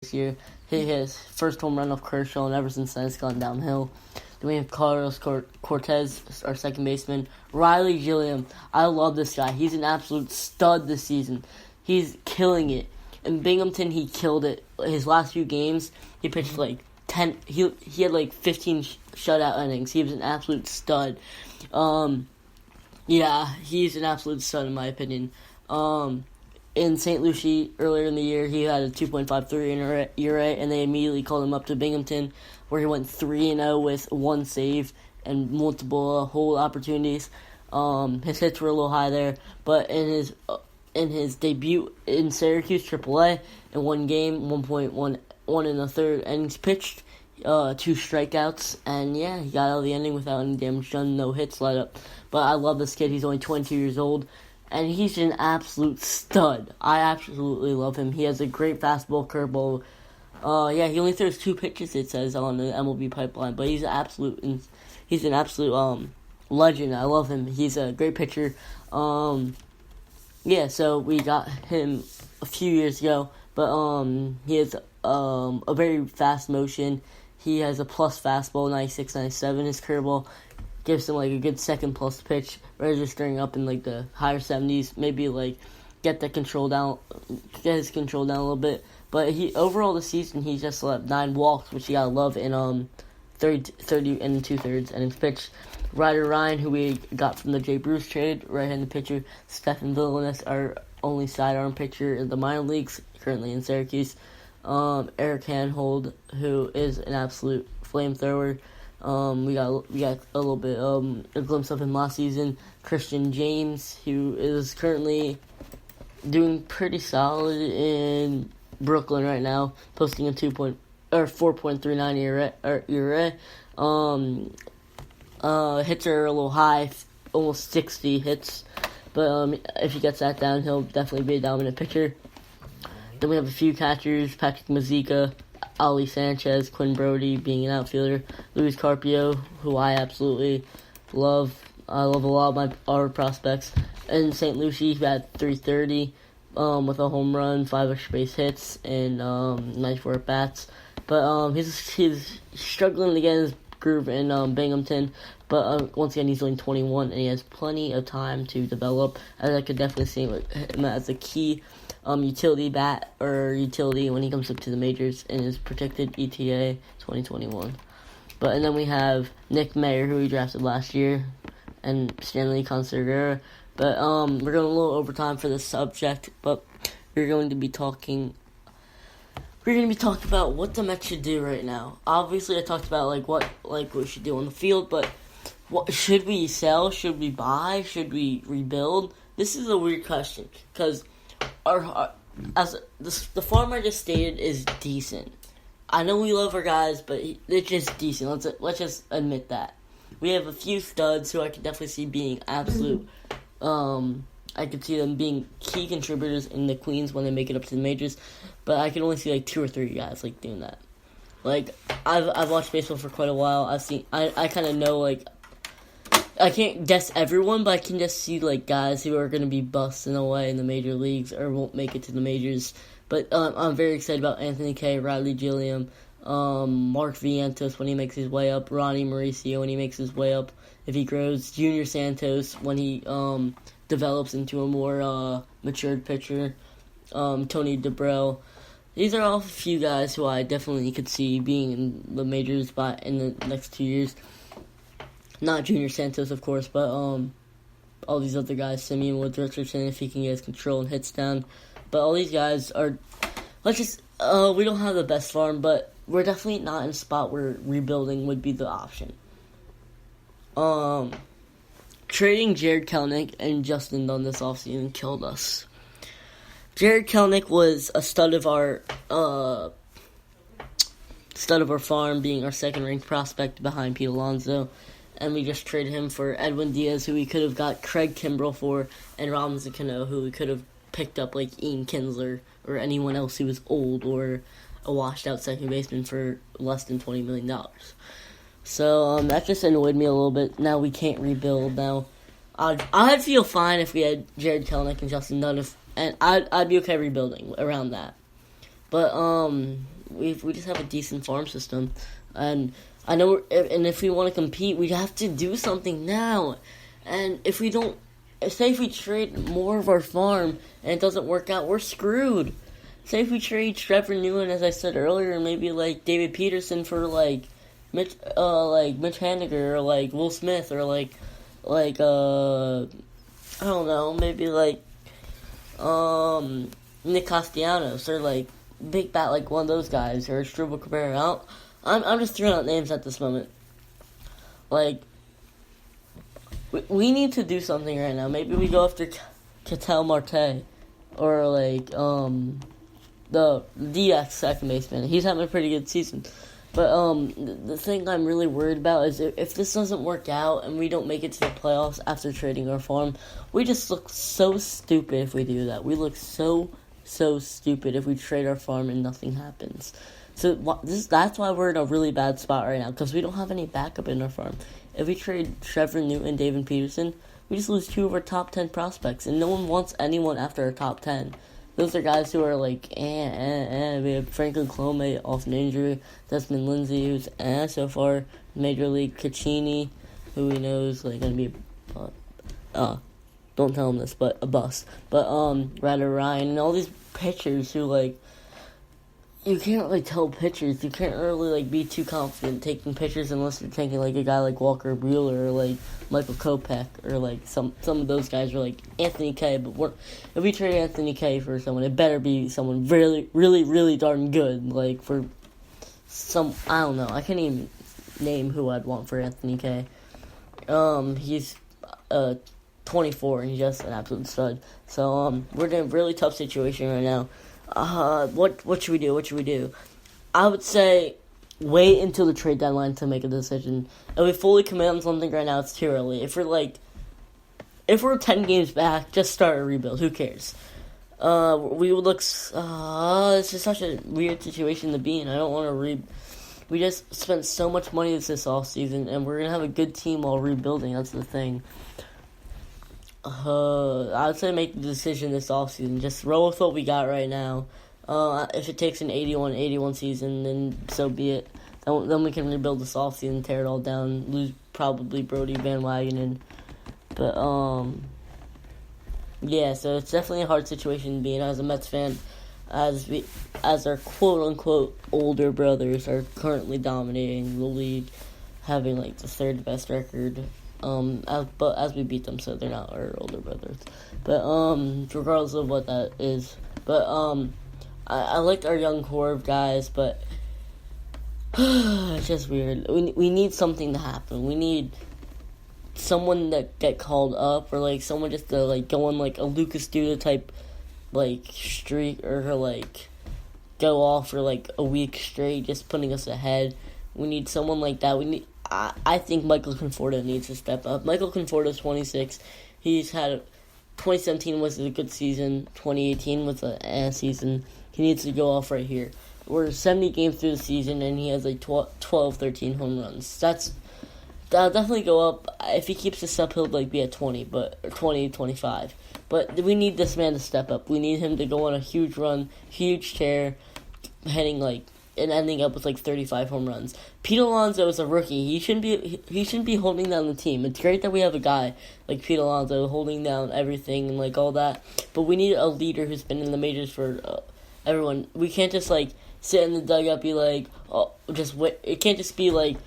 this year. Hit his first home run off Kershaw, and ever since then it's gone downhill. Then we have Carlos Cortez, our second baseman. Riley Gilliam. I love this guy. He's an absolute stud this season. He's killing it. In Binghamton, he killed it. His last few games, he pitched like 10. He had like 15 shutout innings. He was an absolute stud. Yeah, he's an absolute stud in my opinion. In St. Lucie earlier in the year, he had a 2.53 ERA, and they immediately called him up to Binghamton, where he went 3-0 with one save and multiple hold opportunities. His hits were a little high there, but in his debut in Syracuse AAA, in one game, 1.1 in the third innings pitched, 2 strikeouts, and yeah, he got out of the inning without any damage done, no hits let up. But I love this kid. He's only 22 years old, and he's an absolute stud. I absolutely love him. He has a great fastball, curveball. Yeah, he only throws 2 pitches, it says, on the MLB pipeline, but he's an absolute legend. I love him. He's a great pitcher. Yeah, so we got him a few years ago, but he has a very fast motion. He has a plus fastball, 96, 97. His curveball gives him like a good second plus pitch, registering up in like the higher 70s. Maybe like get his control down a little bit. But he overall this season he just left 9 walks, which you gotta love in 30 and 2/3 innings pitched. Ryder Ryan, who we got from the Jay Bruce trade, right-handed pitcher. Stephen Villanes, our only sidearm pitcher in the minor leagues, currently in Syracuse. Eric Hanhold, who is an absolute flamethrower. We got a little bit a glimpse of him last season. Christian James, who is currently doing pretty solid in Brooklyn right now, posting a 4.39 ERA. Hits are a little high, almost 60 hits, but if he gets that down, he'll definitely be a dominant pitcher. Then we have a few catchers: Patrick Mazeika, Ali Sanchez, Quinn Brody being an outfielder, Luis Carpio, who I absolutely love. I love a lot of our prospects. In St. Lucie, he had 330 with a home run, 5 extra base hits, and 94 at bats. But he's struggling to get his groove in Binghamton. But once again, he's only 21, and he has plenty of time to develop. As I could definitely see him as a key utility bat or utility when he comes up to the majors in his predicted ETA 2021. And then we have Nick Mayer, who we drafted last year, and Stanley Conservera. But we're going a little overtime for this subject, but we're going to be talking about what the Mets should do right now. Obviously, I talked about what we should do on the field, but what should we sell? Should we buy? Should we rebuild? This is a weird question because the farm I just stated is decent. I know we love our guys, but it's just decent. Let's just admit that. We have a few studs who I could definitely see being absolute. I could see them being key contributors in the Queens when they make it up to the majors, but I can only see 2 or 3 guys doing that. I've watched baseball for quite a while. I kind of know I can't guess everyone, but I can just see guys who are going to be busting away in the major leagues or won't make it to the majors. But I'm very excited about Anthony Kay, Riley Gilliam, Mark Vientos when he makes his way up, Ronnie Mauricio when he makes his way up, if he grows, Junior Santos when he develops into a more matured pitcher, Tony DeBrell. These are all a few guys who I definitely could see being in the majors in the next 2 years. Not Junior Santos, of course, but all these other guys, Simeon Woods Richardson, if he can get his control and hits down. But all these guys are, we don't have the best farm, but we're definitely not in a spot where rebuilding would be the option. Trading Jarred Kelenic and Justin Dunn this offseason killed us. Jarred Kelenic was a stud of our farm, being our second-ranked prospect behind Pete Alonso. And we just traded him for Edwin Diaz, who we could have got Craig Kimbrell for, and Robinson Cano, who we could have picked up Ian Kinsler or anyone else who was old or a washed-out second baseman for less than $20 million. So that just annoyed me a little bit. Now we can't rebuild. Now I'd feel fine if we had Jarred Kelenic and Justin Dunn, and I'd be okay rebuilding around that. But we just have a decent farm system, and I know. And if we want to compete, we have to do something now. And if we don't, say if we trade more of our farm and it doesn't work out, we're screwed. Say if we trade Trevor Newen, as I said earlier, maybe like David Peterson for like Mitch Haniger or like Will Smith or like I don't know, maybe like Nick Castellanos or like big bat like one of those guys or Strubel Cabrera. I'm just throwing out names at this moment. Like we need to do something right now. Maybe we go after Ketel Marte or like the DX second baseman. He's having a pretty good season. But the thing I'm really worried about is if this doesn't work out and we don't make it to the playoffs after trading our farm, we just look so stupid if we do that. We look so stupid if we trade our farm and nothing happens. So that's why we're in a really bad spot right now, because we don't have any backup in our farm. If we trade Trevor Newton and David Peterson, we just lose 2 of our top 10 prospects, and no one wants anyone after our top 10. Those are guys who are like, We have Franklin Clome off an injury. Desmond Lindsay, who's so far. Major League Caccini, who we know is like going to be, don't tell him this, but a bust. But, Ryder Ryan, and all these pitchers who like, you can't really tell pitchers. You can't really like be too confident taking pitchers unless you're taking like a guy like Walker Buehler or like Michael Kopech or like some of those guys, or like Anthony Kay. But if we trade Anthony Kay for someone, it better be someone really darn good. Like for some, I don't know. I can't even name who I'd want for Anthony Kay. He's 24 and he's just an absolute stud. So we're in a really tough situation right now. What should we do? What should we do? I would say wait until the trade deadline to make a decision. If we fully commit on something right now, it's too early. If we're 10 games back, just start a rebuild. Who cares? We would look. This is such a weird situation to be in. I don't want to We just spent so much money this offseason, and we're gonna have a good team while rebuilding. That's the thing. I would say make the decision this offseason. Just roll with what we got right now. If it takes an 81 season, then so be it. Then we can rebuild this offseason, tear it all down, lose probably Brody Van Wagenen. But, yeah, so it's definitely a hard situation to be in as a Mets fan, as our quote-unquote older brothers are currently dominating the league, having, like, the third best record. But as we beat them, so they're not our older brothers. But regardless of what that is, but I like our young core of guys, but it's just weird. We need something to happen. We need someone that get called up, or like someone just to like go on like a Lucas Duda type like streak, or like go off for like a week straight, just putting us ahead. We need someone like that. I think Michael Conforto needs to step up. Michael Conforto's 26. He's had 2017 was a good season. 2018 was an ass season. He needs to go off right here. We're 70 games through the season, and he has like 12, 13 home runs. That'll definitely go up. If he keeps this up, he'll like be at 20, but 20, 25. But we need this man to step up. We need him to go on a huge run, huge tear, heading like and ending up with like 35 home runs. Pete Alonso is a rookie. He shouldn't be holding down the team. It's great that we have a guy like Pete Alonso holding down everything and like all that, but we need a leader who's been in the majors for everyone. We can't just like sit in the dugout, be like, oh, just wait. It can't just be like,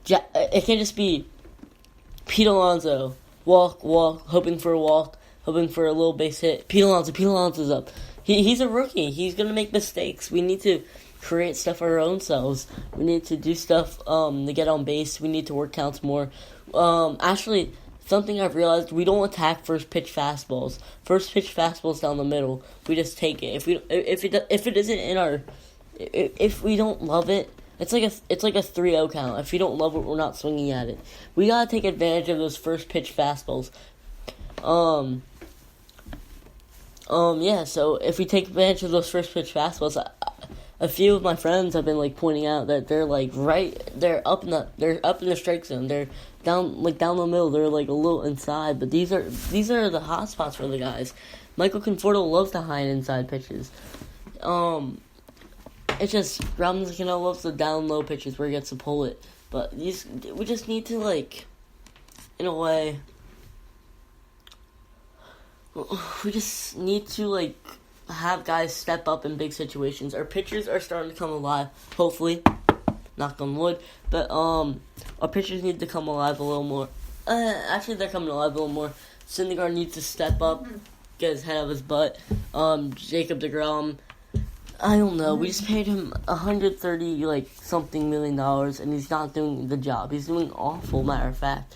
it can't just be Pete Alonso walk, hoping for a walk, hoping for a little base hit. Pete Alonso's up. He's a rookie. He's gonna make mistakes. We need to create stuff our own selves. We need to do stuff to get on base. We need to work counts more. Actually, something I've realized, we don't attack first pitch fastballs. First pitch fastballs down the middle, we just take it. If it isn't in our, if we don't love it, it's like a 3-0 count. If we don't love it, we're not swinging at it. We gotta take advantage of those first pitch fastballs. Yeah. So if we take advantage of those first pitch fastballs, a few of my friends have been like pointing out that they're like they're up in the strike zone. They're down the middle. They're like a little inside, but these are the hot spots for the guys. Michael Conforto loves the high and inside pitches. it's just Robinson loves the down low pitches where he gets to pull it. But we just need to, like, in a way, we just need to, like, have guys step up in big situations. Our pitchers are starting to come alive, hopefully. Knock on wood. But our pitchers need to come alive a little more. Actually, they're coming alive a little more. Syndergaard needs to step up, get his head out of his butt. Jacob deGrom, I don't know. We just paid him $130 something million, and he's not doing the job. He's doing awful, matter of fact.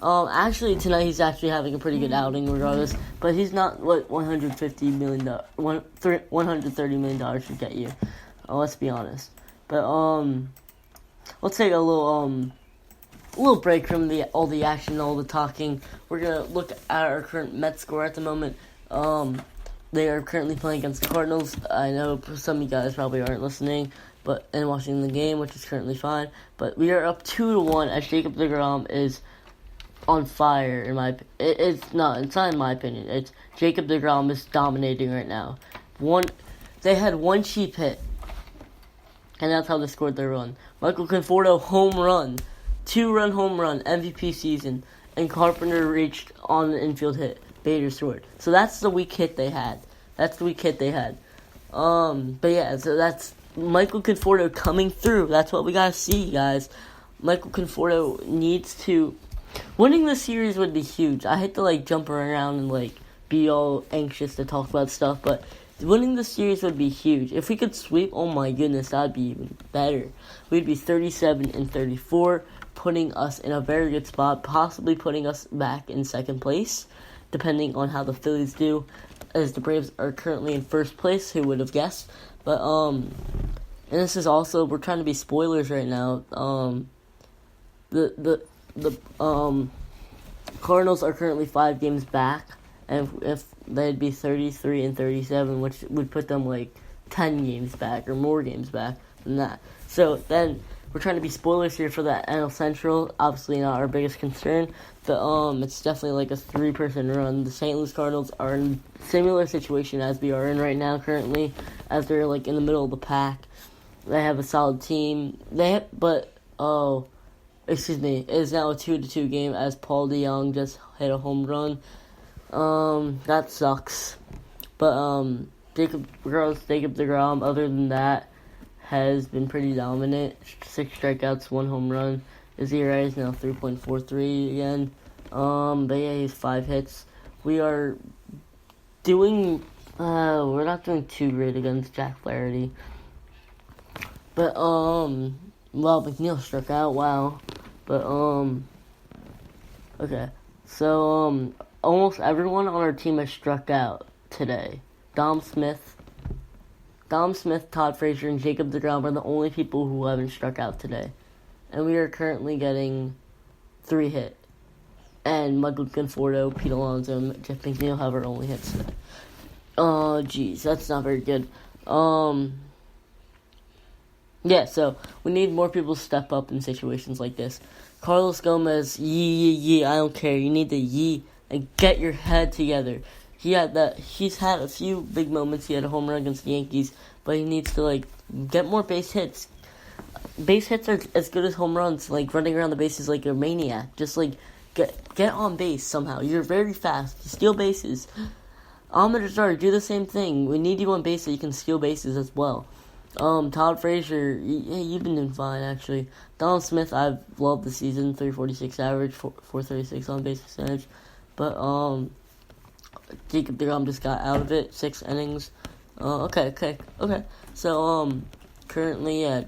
Actually, tonight he's actually having a pretty good outing regardless, but he's not what $130 million should get you. Let's be honest. But, let's take a little break from all the action, all the talking. We're going to look at our current Mets score at the moment. They are currently playing against the Cardinals. I know some of you guys probably aren't listening and watching the game, which is currently fine. But we are up 2-1 as Jacob deGrom is on fire. It's not in my opinion. It's Jacob deGrom is dominating right now. They had one cheap hit, and that's how they scored their run. Michael Conforto home run, 2-run home run, MVP season, and Carpenter reached on the infield hit. Bader scored. So that's the weak hit they had. But yeah, so that's Michael Conforto coming through. That's what we gotta see, guys. Michael Conforto needs to. Winning the series would be huge. I hate to jump around and be all anxious to talk about stuff, but winning the series would be huge. If we could sweep, oh my goodness, that'd be even better. We'd be 37-34, putting us in a very good spot, possibly putting us back in second place, depending on how the Phillies do, as the Braves are currently in first place. Who would have guessed? But and this is also, we're trying to be spoilers right now. The Cardinals are currently 5 games back, and if they'd be 33-37, which would put them 10 games back or more games back than that. So then we're trying to be spoilers here for that NL Central. Obviously not our biggest concern. It's definitely a 3-person run. The St. Louis Cardinals are in a similar situation as we are in right now currently, as they're in the middle of the pack. They have a solid team. It is now a 2-2 game as Paul DeJong just hit a home run. That sucks. But Jacob deGrom, other than that, has been pretty dominant. 6 strikeouts, 1 home run. His ERA is now 3.43 again. But yeah, he's 5 hits. We're not doing too great against Jack Flaherty. But, McNeil struck out, wow. But, okay. So, almost everyone on our team has struck out today. Dom Smith, Todd Frazier, and Jacob deGrom are the only people who haven't struck out today. And we are currently getting 3 hit. And Michael Conforto, Pete Alonso, and Jeff McNeil have our only hits today. Oh, geez, that's not very good. Yeah, so we need more people to step up in situations like this. Carlos Gomez, I don't care. You need to and get your head together. He's had a few big moments. He had a home run against the Yankees, but he needs to get more base hits. Base hits are as good as home runs. Running around the bases like a maniac. Just get on base somehow. You're very fast. You steal bases. Ahmed Azar, do the same thing. We need you on base so you can steal bases as well. Todd Frazier, you've been doing fine, actually. Donald Smith, I've loved the season. 346 average, 436 on base percentage. But, Jacob deGrom just got out of it. 6 innings. Okay. So, currently, I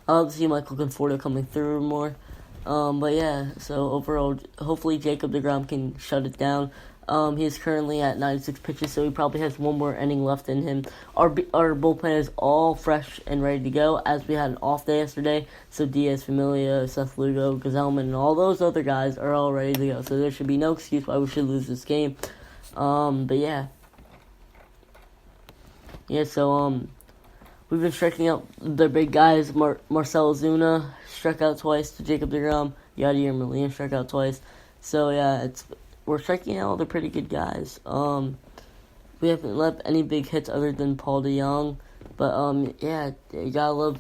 love to see Michael Conforto coming through more. But yeah, so overall, hopefully Jacob deGrom can shut it down. He is currently at 96 pitches, so he probably has one more inning left in him. Our bullpen is all fresh and ready to go, as we had an off day yesterday. So Diaz, Familia, Seth Lugo, Gazelman, and all those other guys are all ready to go. So there should be no excuse why we should lose this game. But yeah. Yeah, so, we've been striking out the big guys. Marcell Ozuna struck out twice to Jacob deGrom. Yadier Molina struck out twice. So yeah, we're striking out all the pretty good guys. We haven't left any big hits other than Paul DeJong. But yeah, you gotta love